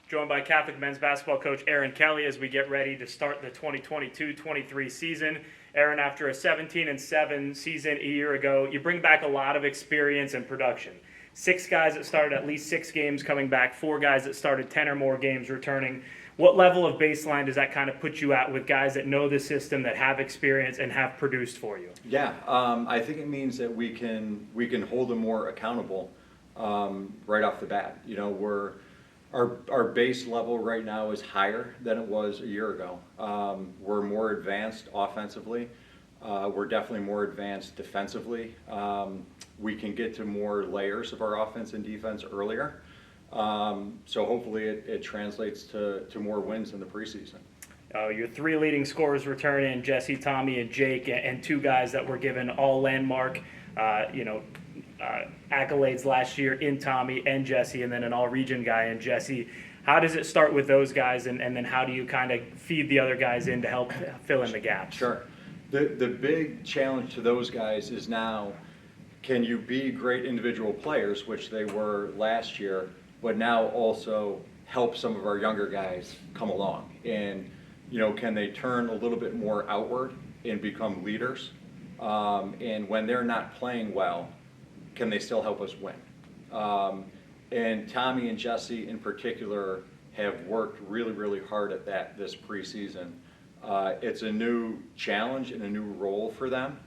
Joined by Catholic men's basketball coach Aaron Kelly as we get ready to start the 2022-23 season. Aaron, after a 17-7 season a year ago, you bring back a lot of experience and production. 6 guys that started at least 6 games coming back, 4 guys that started 10 or more games returning. What level of baseline does that kind of put you at with guys that know the system, that have experience, and have produced for you? Yeah, I think it means that we can hold them more accountable right off the bat. You know, our base level right now is higher than it was a year ago. We're more advanced offensively. We're definitely more advanced defensively. We can get to more layers of our offense and defense earlier. So hopefully it translates to more wins in the preseason. Your 3 leading scorers return in Jesse, Tommy, and Jake, and 2 guys that were given all landmark accolades last year in Tommy and Jesse, and then an all-region guy in Jesse. How does it start with those guys, and then how do you kind of feed the other guys in to help fill in the gaps? Sure. The big challenge to those guys is now, can you be great individual players, which they were last year, but now also help some of our younger guys come along? And, you know, can they turn a little bit more outward and become leaders? And when they're not playing well, can they still help us win? And Tommy and Jesse in particular have worked really, really hard at that this preseason. It's a new challenge and a new role for them,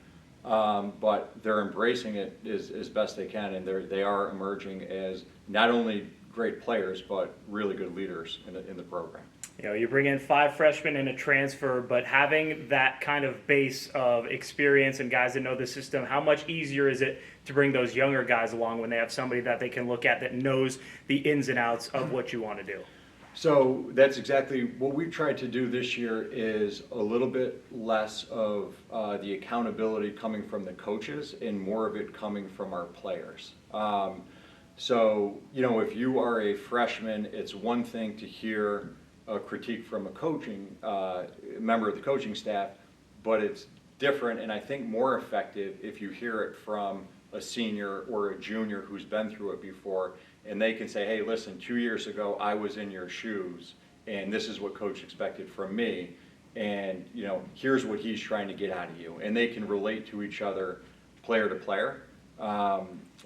but they're embracing it as best they can, and they are emerging as not only great players, but really good leaders in the program. You know, you bring in 5 freshmen and a transfer, but having that kind of base of experience and guys that know the system, how much easier is it to bring those younger guys along when they have somebody that they can look at that knows the ins and outs of what you want to do? So that's exactly what we've tried to do this year, is a little bit less of the accountability coming from the coaches and more of it coming from our players. So, you know, if you are a freshman, it's one thing to hear a critique from a coaching member of the coaching staff, but it's different and I think more effective if you hear it from a senior or a junior who's been through it before, and they can say, hey, listen, 2 years ago I was in your shoes and this is what coach expected from me, and, you know, here's what he's trying to get out of you, and they can relate to each other player to player.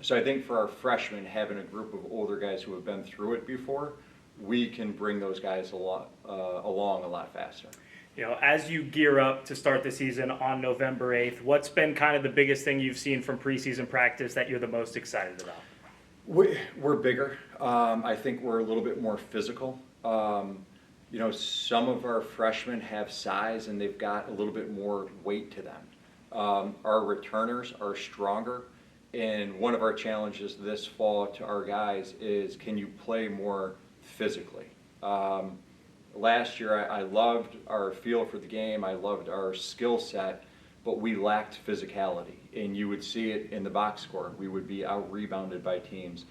So I think for our freshmen, having a group of older guys who have been through it before, we can bring those guys along a lot faster. You know, as you gear up to start the season on November 8th, what's been kind of the biggest thing you've seen from preseason practice that you're the most excited about? We're bigger. I think we're a little bit more physical. You know, some of our freshmen have size and they've got a little bit more weight to them. Our returners are stronger, and one of our challenges this fall to our guys is, can you play more physically? Last year I loved our feel for the game, I loved our skill set, but we lacked physicality, and you would see it in the box score. We would be out-rebounded by teams.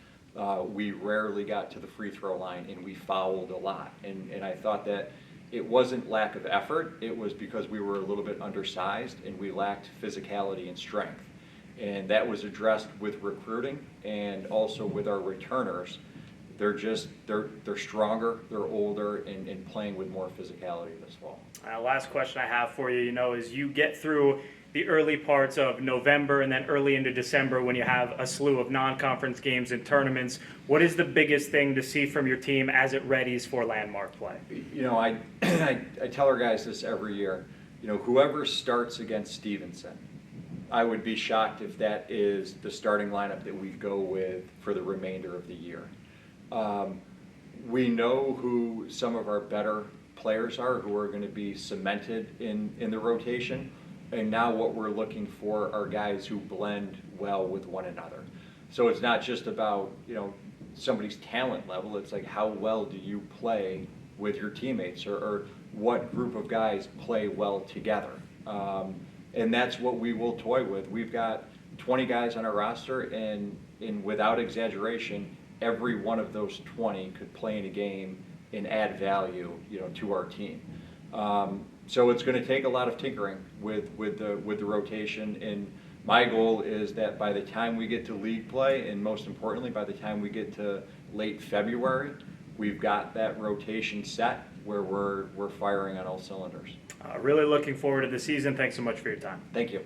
We rarely got to the free throw line, and we fouled a lot. And I thought that it wasn't lack of effort, it was because we were a little bit undersized and we lacked physicality and strength. And that was addressed with recruiting and also with our returners. They're stronger, they're older, and playing with more physicality this fall. Last question I have for you, is you get through the early parts of November and then early into December when you have a slew of non-conference games and tournaments. What is the biggest thing to see from your team as it readies for landmark play? You know, I tell our guys this every year. You know, whoever starts against Stevenson, I would be shocked if that is the starting lineup that we go with for the remainder of the year. We know who some of our better players are, who are going to be cemented in the rotation, and now what we're looking for are guys who blend well with one another. So it's not just about, you know, somebody's talent level, it's like, how well do you play with your teammates, or what group of guys play well together. And that's what we will toy with. We've got 20 guys on our roster, and without exaggeration, every one of those 20 could play in a game and add value, you know, to our team. So it's going to take a lot of tinkering with the rotation, and my goal is that by the time we get to league play, and most importantly by the time we get to late February, we've got that rotation set where we're firing on all cylinders. Really looking forward to the season. Thanks so much for your time. Thank you.